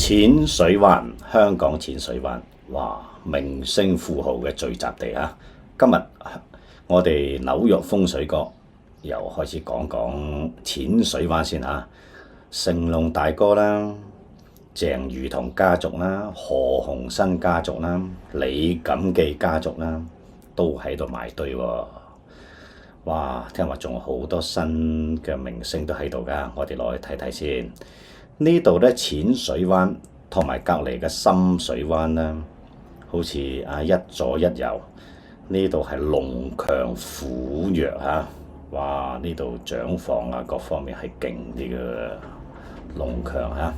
淺水灣，香港淺水灣，哇！明星富豪嘅聚集地啊！今日我哋紐約風水閣又開始講講淺水灣先啊！成龍大哥啦，鄭裕彤家族啦，何鴻燊家族啦，李錦記家族啦，都喺度埋堆喎！哇！聽話仲有好多新嘅明星都喺度㗎，我哋攞去睇睇先。呢度咧淺水灣同埋隔離嘅深水灣啦，好似一左一右。呢度係龍強虎弱嚇，哇！呢度長房啊各方面係勁啲嘅龍強嚇。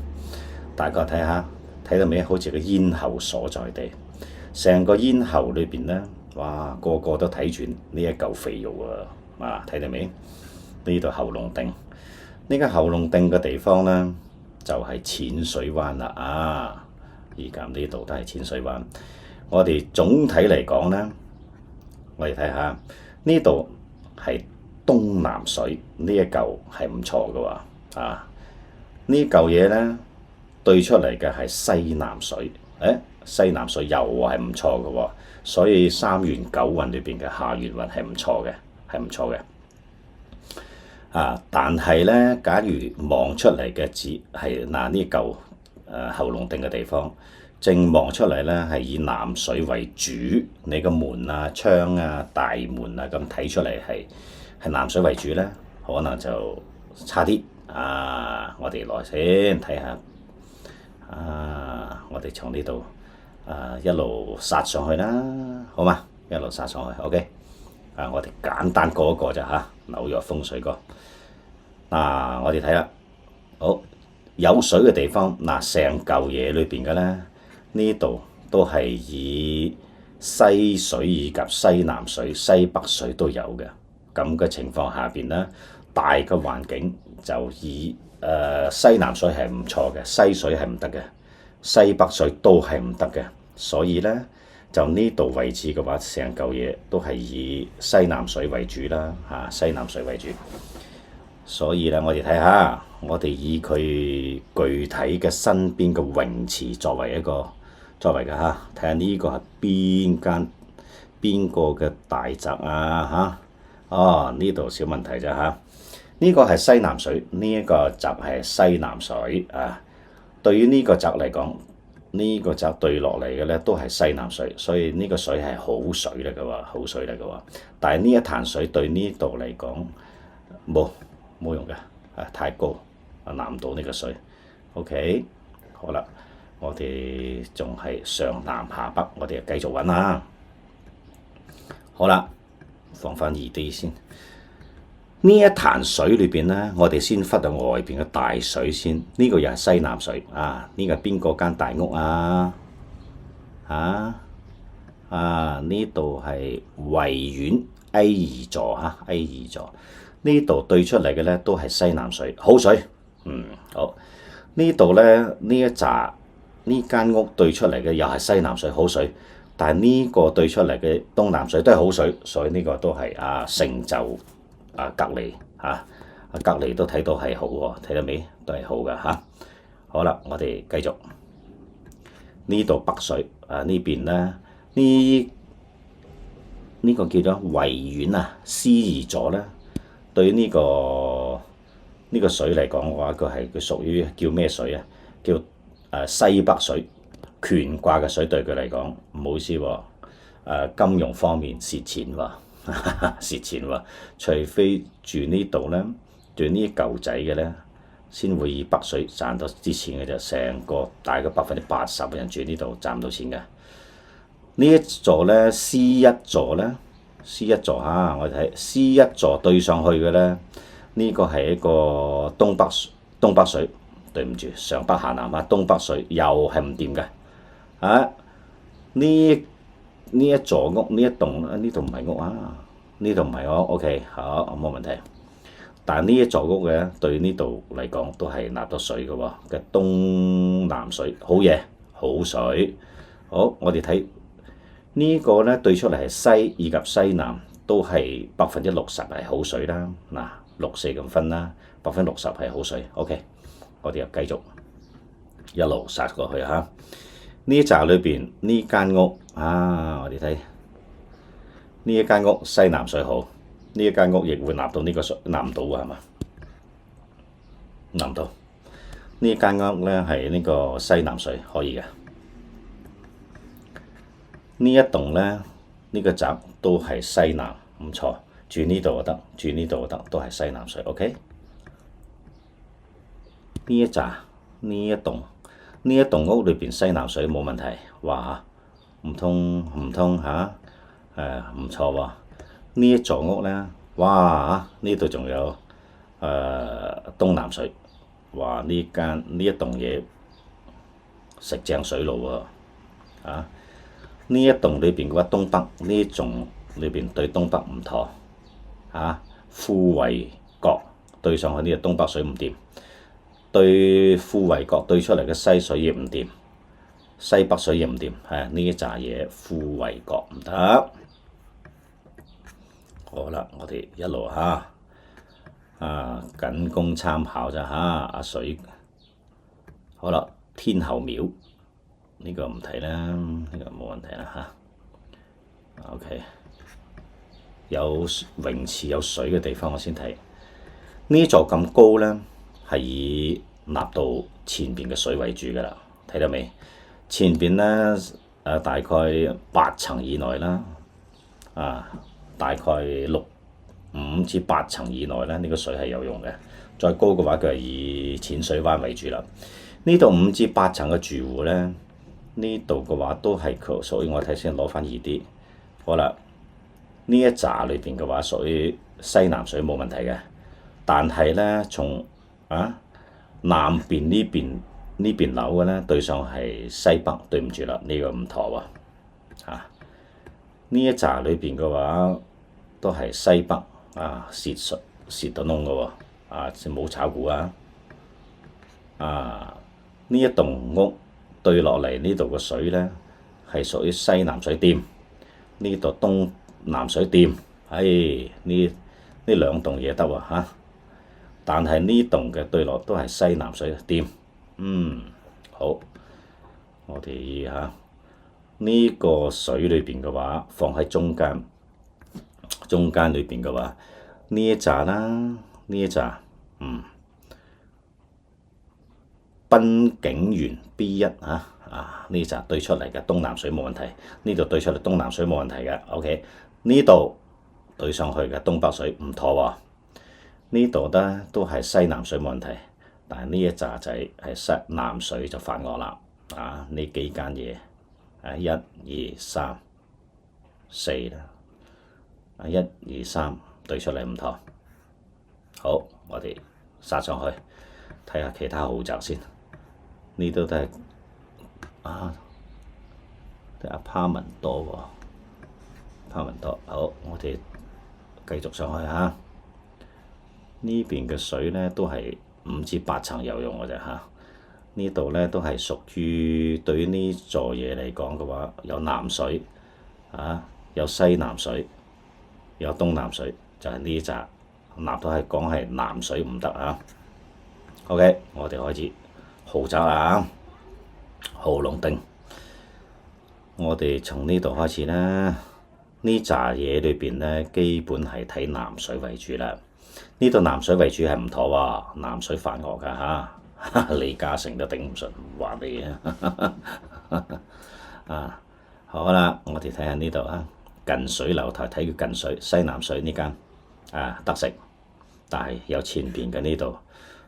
大家睇下，睇到未？好似個咽喉所在地，成個咽喉裏邊咧，哇！個個都睇住呢一嚿肥肉啊！睇到未？呢度喉嚨定，呢個喉嚨定嘅地方咧，就係淺水灣啦啊！而家呢度都係淺水灣。我哋總體嚟講咧，我哋睇下呢度係東南水，呢一嚿係唔錯嘅喎啊！呢嚿嘢咧對出嚟嘅係西南水，西南水又係唔錯嘅喎，所以三元九運裏邊嘅下元運係唔錯嘅，係唔錯嘅。但係咧，假如望出嚟嘅字係呢嚿喉嚨定嘅地方，正望出嚟咧係以南水為主，你個門啊、窗啊、大門啊咁睇出嚟係南水為主咧，可能就差啲啊！我哋來先睇下我哋從呢度一路殺上去啦，好嘛？一路殺上去 ，OK。我哋簡單過一個咋嚇，紐約風水閣。我哋睇啦，好有水嘅地方，成嚿嘢裏邊嘅咧，呢度都係以西水以及西南水、西北水都有嘅。咁嘅情況下邊咧，大嘅環境就以西南水係唔錯嘅，西水係唔得嘅，西北水都係唔得嘅，所以咧。就呢度位置嘅話，成嚿嘢都係以西南水為主啦，西南水為主。所以咧，我哋睇下，我哋以佢具體嘅身邊嘅泳池作為嘅嚇，睇下呢個係邊個嘅大宅啊嚇？呢度小問題啫嚇。呢個係西南水，呢一個宅係西南水啊。對於呢個宅嚟講，呢個就對落嚟嘅咧都係西南水，所以呢個水係好水嚟嘅喎，好水嚟嘅喎。但係呢一潭水對呢度嚟講冇用嘅，太高南到呢個水。OK， 好啦，我哋仲係上南下北，我哋繼續揾啦。好啦，放翻易啲先。呢一潭水裏邊咧，我哋先忽略外邊嘅大水先。呢個又係西南水啊！呢個係邊個間大屋啊？呢度係維園 A 二座嚇 ，A 二座。呢度對出嚟嘅咧都係西南水，好水。好。呢度咧呢一紮呢間屋對出嚟嘅又係西南水，好水。但係呢個對出嚟嘅東南水都係好水，所以呢個都係成就。隔離隔離都睇到係好喎，睇到未？都係好㗎嚇。好啦，我哋繼續。呢度北水呢邊咧，呢個叫做維園C 二座咧，對呢個水嚟講嘅話，佢屬於叫咩水啊？叫西北水，權卦嘅水對佢嚟講唔好意思喎，金融方面蝕錢喎。蝕錢喎，除非住呢度咧，住呢舊仔嘅咧，先會以北水賺到啲錢嘅啫。成個大概80%嘅人住呢度賺唔到錢嘅。呢一座咧 C 一座咧 ，C 一座我哋睇 C 一座對上去嘅咧，呢個係一個東北水，對唔住，上北下南東北水又係唔掂嘅。呢一座屋，呢一棟呢度唔係屋呢度唔係屋 ，OK， 好，冇問題。但係呢一座屋嘅對呢度嚟講都係納到水嘅喎，嘅東南水，好嘢，好水。好，我哋睇呢個咧對出嚟係西以及西南都係60%係好水啦。6-4咁分啦，60%係好水。OK，我哋又繼續。一路殺過去嚇。呢一紮裏邊呢間屋我哋睇呢一間屋西南水好，呢一間屋亦會納到呢個水，納唔到㗎係嘛？納唔到。呢間屋咧係呢個西南水可以嘅。呢一棟咧，呢個宅都係西南，唔錯。住呢度就得，住呢度就得，都係西南水。OK。呢一紮，呢一棟屋裏邊西南水冇問題。哇！唔通嚇？唔錯喎。呢一座屋咧，哇！呢度仲有東南水。哇！呢一棟嘢食正水路喎。呢一棟裏邊嘅話，東北呢一棟裏邊對東北唔妥。富維角對上去呢個東北水唔掂，對富維角對出嚟嘅西水亦唔掂，西北水亦唔掂。呢一紮嘢富維角唔得。好啦，我哋一路僅供參考咋阿水。好啦，天后廟呢個唔睇啦，呢個冇問題啦OK。有泳池有水嘅地方我先睇。呢座咁高咧，係以納到前邊嘅水為主㗎啦。睇到未？前邊咧大概8層以內啦，大概5至8層以內咧，呢個水係有用嘅。再高嘅話，佢係以淺水灣為主啦。呢度5至8層嘅住戶咧，呢度嘅話都係佢，所以我睇先攞翻易啲。好啦，呢一紮裏邊嘅話屬於西南水冇問題嘅，但係咧從南邊呢邊樓嘅咧對上係西北，對唔住啦，呢個唔妥喎。呢一紮裏邊嘅話都係西北蝕到窿嘅喎，冇炒股呢一棟屋對落嚟呢度嘅水咧係屬於西南水掂，呢度東南水掂。呢兩棟嘢得喎。但係呢棟嘅對落都係西南水掂。好，我哋呢個水裏邊嘅話放喺中間裏邊嘅話，呢一紮啦，呢一紮濱景園 B1呢紮對出嚟嘅東南水冇問題，呢度對出嚟東南水冇問題嘅。OK， 呢度對上去嘅東北水唔妥喎。呢度咧都係西南水冇問題，但係呢一紮仔係西南水就犯我啦。呢幾間嘢1、2、3、4啦，1、2、3對出嚟唔妥。好，我哋殺上去睇下其他豪宅先。呢度都係apartment多喎，apartment多。好，我哋繼續上去呢邊嘅水咧都係5至8層有用嘅啫呢度咧都係屬於對於呢座嘢嚟講嘅話，有南水有西南水，有東南水，就係呢紮納到係講係南水唔得OK， 我哋開始豪宅啦，豪龍丁。我哋從呢度開始啦。呢扎嘢裏邊咧，基本係睇南水為主啦。呢度南水為主係唔妥喎，南水犯我㗎李嘉誠都頂唔順，話你好啦，我哋睇下呢度近水樓台，睇佢近水，西南水呢間得食，但係有前邊嘅呢度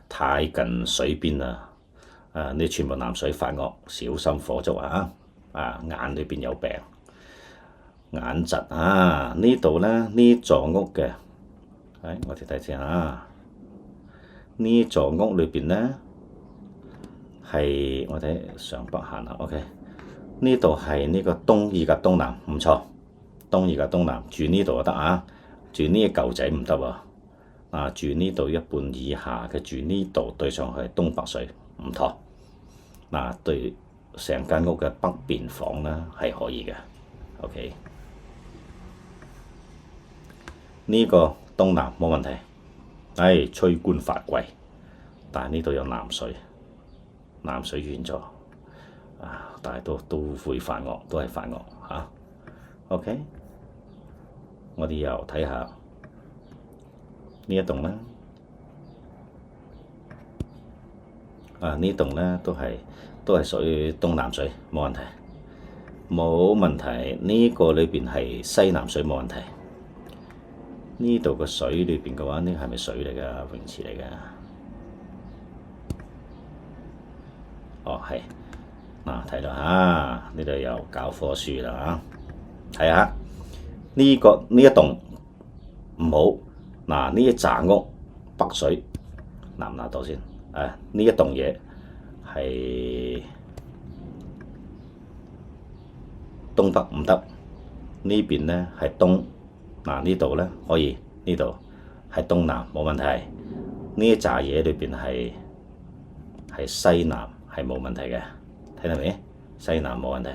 太近水邊啦。呢全部南水犯我，小心火燭眼裏邊有病，眼疾呢度咧呢座屋嘅，我哋睇先呢座屋裏邊咧係我睇上北下南 OK， 呢度係呢個東以及東南唔錯，東以及東南住呢度就得住呢一嚿仔唔得喎，住呢度一半以下嘅住呢度對上去東北水唔妥。對成間屋嘅北邊房咧係可以嘅。OK， 呢個東南冇問題，吹官發貴，但係呢度有南水，南水源座但係都會犯惡，都係犯惡嚇。OK， 我哋又睇下呢一棟啦。呢棟咧都係屬於東南水，冇問題，冇問題。呢個裏邊係西南水，冇問題。呢度個水裏邊嘅話，呢係咪水嚟㗎？泳池嚟㗎？哦，係。睇到呢度有教科書啦嚇，睇下呢一棟唔好。呢一紮屋北水拿唔拿到先？呢一棟嘢係東北唔得，呢邊咧係東。呢度咧可以，呢度係東南冇問題。呢一紮嘢裏邊係西南係冇問題嘅，睇到未？西南冇問題。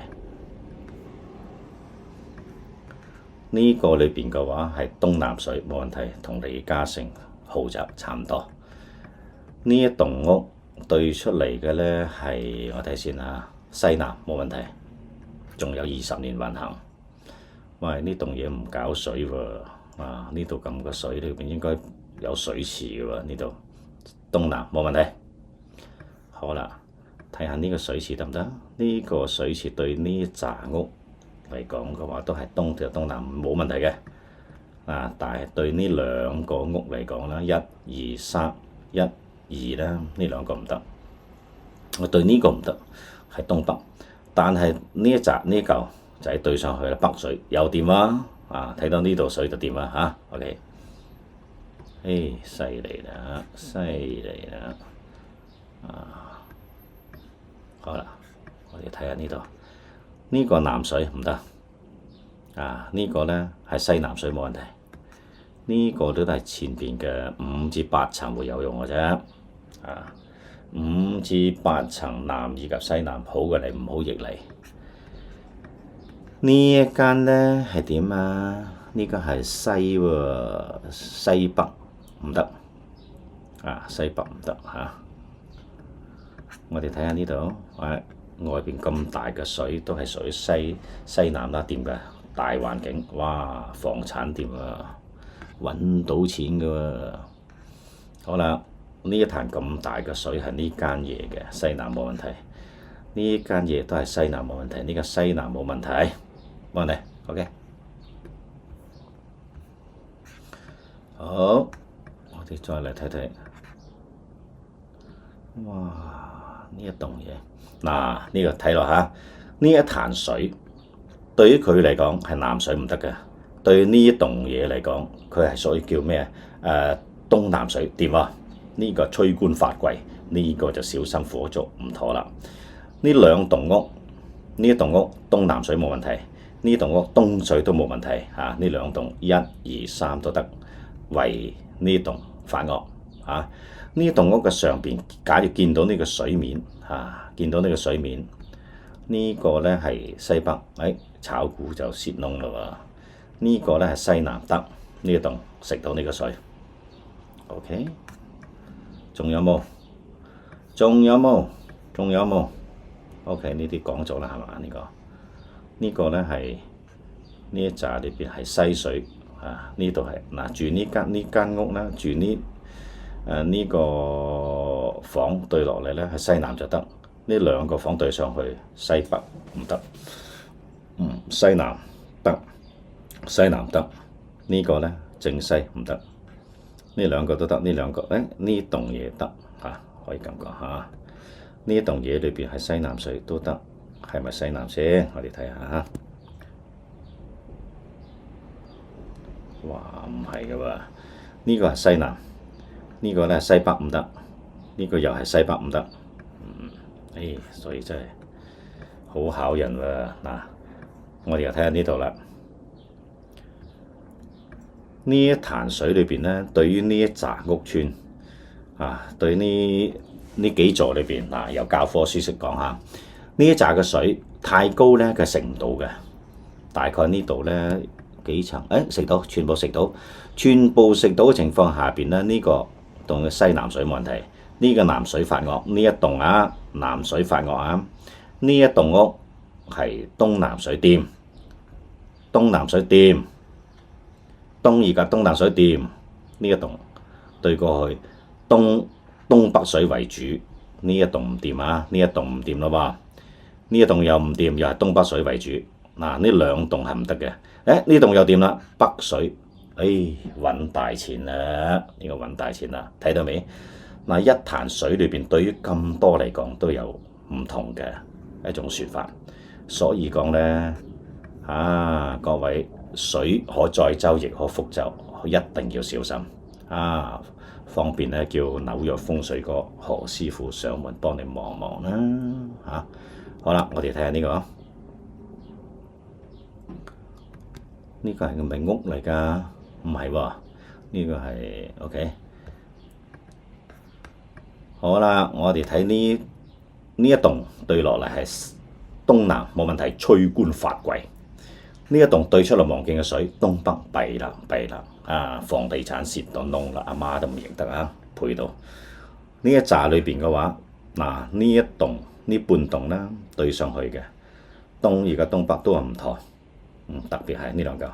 呢個裏邊嘅話係東南水冇問題，同李嘉誠豪宅差唔多。呢一棟屋對出嚟嘅咧係我睇先西南冇問題，仲有20年運行。喂，呢棟嘢唔搞水喎，呢度咁個水裏邊應該有水池嘅喎，呢度東南冇問題。好啦，睇下呢個水池得唔得？呢個水池對呢一紮屋嚟講嘅話，都係東就東南冇問題嘅。但係對呢兩個屋嚟講啦，1、2、3、1、2啦，呢兩個唔得。我對呢個唔得，係東北，但係呢一紮呢嚿就係對上去啦，北水又掂睇到呢度水就掂啦OK， 犀利啦，犀利啦好啦，我哋睇下呢度，呢個南水唔得呢個咧係西南水冇問題，呢個都係前邊嘅5至8層會有用嘅啫5至8層南以及西南好嘅嚟，唔好逆嚟。呢一間咧係點呢個係西喎，西北唔得西北唔得我哋睇下呢度，外邊咁大嘅水都係屬於西南啦，掂嘅大環境，哇，房產掂揾到錢嘅喎。好啦，呢一壇咁大嘅水係呢間嘢嘅，西南冇問題。呢間嘢都係西南冇問題，呢個西南冇問題，冇問題。OK， 好，我哋再嚟睇睇。哇！呢一棟嘢，呢個睇落呢一壇水對於佢嚟講係南水唔得嘅，對於呢一棟嘢嚟講，佢係屬於叫咩東南水掂呢個吹官發貴，呢個就小心火燭唔妥啦。呢兩棟屋，呢一棟屋東南水冇問題，呢棟屋東水都冇問題呢兩棟1、2、3都得，為呢棟反惡呢棟屋嘅上邊，假如見到呢個水面見到呢個水面，呢個咧係西北，炒股就泄窿啦喎。呢個咧係西南得，呢一棟食到呢個水。OK， 仲有冇？仲有冇？仲有冇 ？OK， 呢啲講咗啦，係嘛？呢個咧係呢一紮裏邊係西水呢度係住呢間屋啦，住呢個房對落嚟咧係西南就得，呢兩個房對上去西北唔得，西南得，西南得，呢個咧正西唔得，呢兩個都得，呢兩個呢棟嘢得可以咁講呢一棟嘢裏邊係西南水都得，係咪西南先？我哋睇下哇，唔係嘅喎，呢個係西南。呢個咧西北唔得，呢個又係西北唔得，所以真係好考人喎。我哋又睇下呢度啦。呢一壇水裏邊咧，對於呢一紮屋村對呢幾座裏邊有教科書識講下，呢一紮嘅水太高咧，佢食唔到嘅。大概呢度咧幾層，食到，全部食到，全部食到嘅情況下邊咧，呢個當西南水冇問題，呢個南水發惡，呢一棟啊南水發惡啊，呢一棟屋係東南水店，東南水店，東而家東南水店呢一棟對過去東北水為主，呢一棟唔掂啊，呢一棟唔掂咯喎，呢一棟又唔掂，又係東北水為主，嗱呢兩棟係唔得嘅，呢棟又掂啦，北水，揾大錢啦，呢個揾大錢啦，睇到未？嗱，一潭水裏邊對於咁多嚟講都有唔同嘅一種説法，所以講咧各位水可載舟亦可覆舟，一定要小心方便咧叫紐約風水哥何師傅上門幫你望望啦好啦，我哋睇下呢個，呢個係咪屋嚟㗎？唔係喎，呢個係 OK。好啦，我哋睇呢一棟對落嚟係東南冇問題，催官發貴。呢一棟對出嚟望見嘅水，東北弊啦，房地產蝕到窿啦，阿媽都唔認得啊，賠到呢一紮裏邊嘅話，呢一棟呢半棟啦對上去嘅而家東北都係唔妥，特別係呢兩嚿。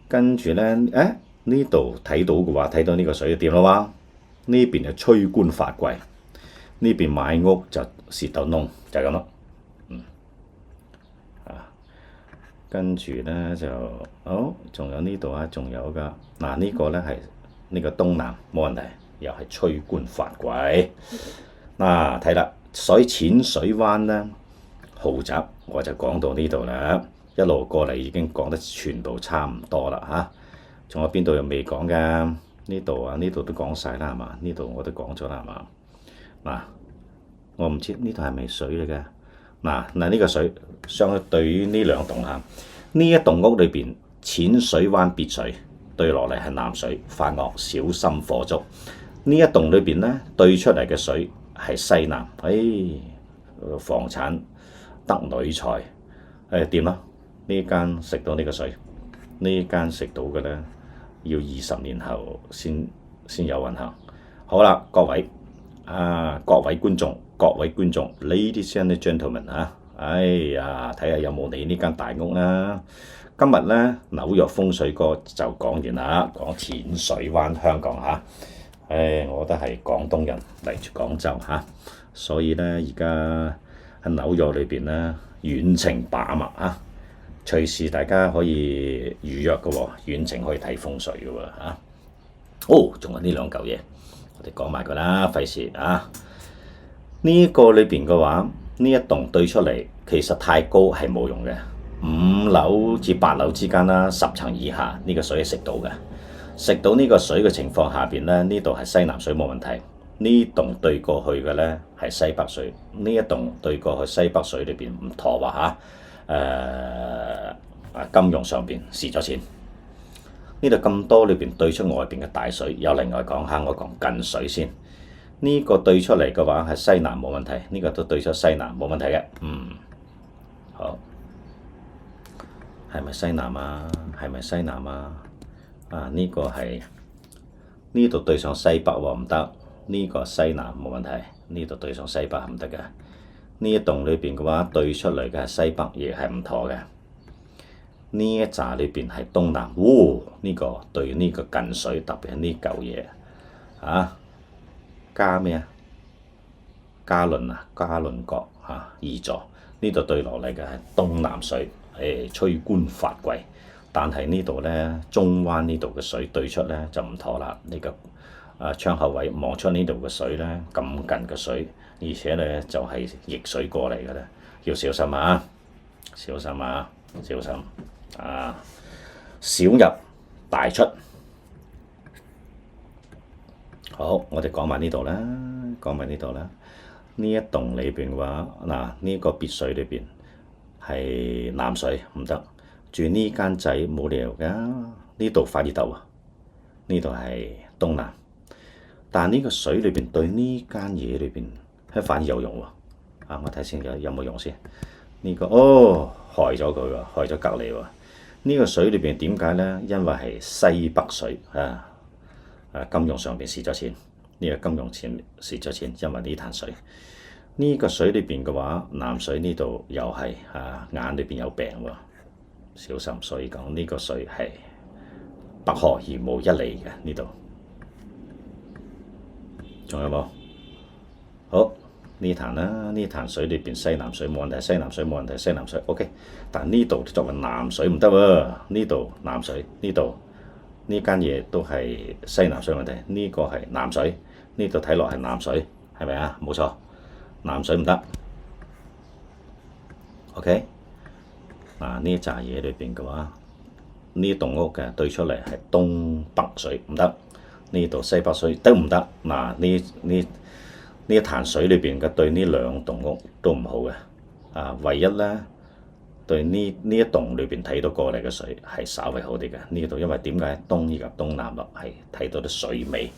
跟住咧，呢度睇到嘅話，睇到呢個水點啦喎。呢邊就催官發貴，呢邊買屋就蝕到窿，就係咁咯。跟住咧就仲有呢度仲有㗎。呢個咧係呢個東南冇問題，又係催官發貴。睇啦，所以淺水灣咧豪宅我就講到呢度啦，一路過嚟已經講得全部差唔多啦仲有邊度又未講㗎？呢度都講晒啦係嘛？呢度我都講咗啦係嘛？我唔知呢度係咪水嚟嘅？呢個水相對於呢兩棟呢一棟屋裏邊淺水灣別墅對落嚟係南水發惡，小心火燭。呢一棟裏邊咧對出嚟嘅水係西南，房產得女財，掂啦？呢間食到呢個水，呢間食到嘅咧。要20年後先有運行。好啦，各位觀眾，Ladies and Gentlemen 睇下有冇你呢間大屋啦。今日咧紐約風水哥就講完啦，講淺水灣香港我都係廣東人嚟住廣州所以咧而家喺紐約裏邊咧遠程把脈隨時大家可以預約嘅喎，遠程可以睇風水嘅喎仲有呢兩嚿嘢，我哋講埋佢啦，費事呢個裏邊嘅話，呢一棟對出嚟其實太高係冇用嘅，5樓至8樓之間啦，10層以下呢個水係食到嘅，食到呢個水嘅情況下邊咧，呢度係西南水冇問題，呢棟對過去嘅咧係西北水，呢一棟對過去西北水裏邊唔妥金融上邊蝕咗錢，呢度咁多裏邊對出外邊嘅大水，有另外講下，我講近水先。呢個對出嚟嘅話係西南冇問題，呢個都對出西南冇問題嘅。好，係咪西南啊？係咪西南啊？呢個係呢度對上西北喎，唔得。呢個西南冇問題，呢度對上西北唔得嘅。呢一棟裏邊嘅話對出嚟嘅係西北，亦係唔妥嘅。呢一紮裏邊係東南，呢個對呢個近水，特別係呢嚿嘢加咩加侖角二座，呢度對落嚟嘅係東南水，催官發貴。但係呢度咧中灣呢度嘅水對出咧就唔妥啦。呢個窗口位望出呢度嘅水咧咁近嘅水，而且咧就係逆水過嚟嘅咧，要小心小心小入大出。好，我哋講埋呢度啦。呢一棟裏邊嘅話，呢個別墅裏邊係南水唔得，住呢間仔冇理由㗎。呢度快啲鬥呢度係東南，但呢個水裏邊對呢間嘢裏邊係反而有用喎。我睇先有冇用先。呢個害咗佢喎，害咗隔離喎。呢個水裏邊點解咧？因為係西北水金融上邊蝕咗錢，呢個金融錢蝕咗錢，因為呢潭水。呢個水裏邊嘅話，南水呢度又係眼裏邊有病喎，小心。所以講呢個水係百害而無一利嘅呢度。仲有冇？好，呢潭啦，呢潭水裏邊西南水冇問題，西南水冇問題，西南水 OK。但呢度作為南水唔得喎，呢度南水，呢度呢間嘢都係西南水問題，呢個係南水，呢度睇落係南水，係咪啊？冇錯，南水唔得。OK，嗱呢扎嘢裏邊嘅話，呢棟屋嘅對出嚟係東北水唔得，呢度西北水都唔得。嗱呢一潭水裏邊嘅對呢兩棟屋都唔好嘅。唯一咧對呢一棟裏邊睇到過嚟嘅水係稍微好啲嘅。呢度因為點解東以及東南落係睇到啲水尾，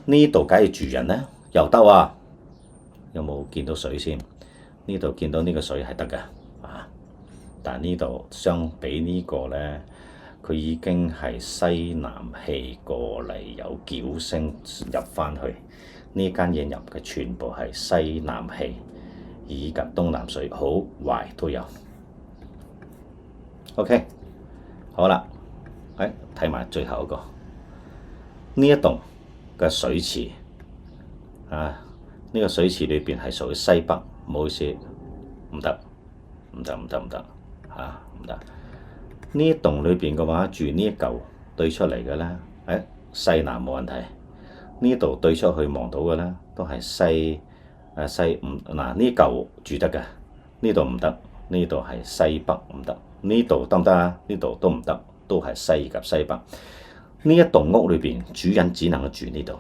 呢度梗係住人咧又得啊！有冇見到水先？呢度見到呢個水係得嘅但係呢度相比呢個咧，佢已經係西南氣過嚟，有叫聲入翻去。呢間嘢入嘅全部係西南氣以及東南水，好壞都有。OK， 好啦，睇埋最後一個，呢一棟嘅水池呢個水池裏邊係屬於西北，唔好意思，唔得。唔得。呢一棟裏邊嘅話，住呢一嚿對出嚟嘅咧，西南冇問題。呢度對出去望到嘅咧，都係西唔呢嚿住得嘅，呢度唔得，呢度係西北唔得，呢度得唔得啊？呢度都唔得，都係西及西北。呢一棟屋裏邊，主人只能夠住呢度，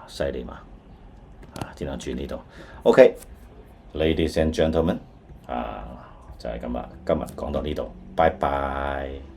犀利嘛，只能住呢度。OK，Ladies and gentlemen，就係咁啦，今日講到呢度，拜拜。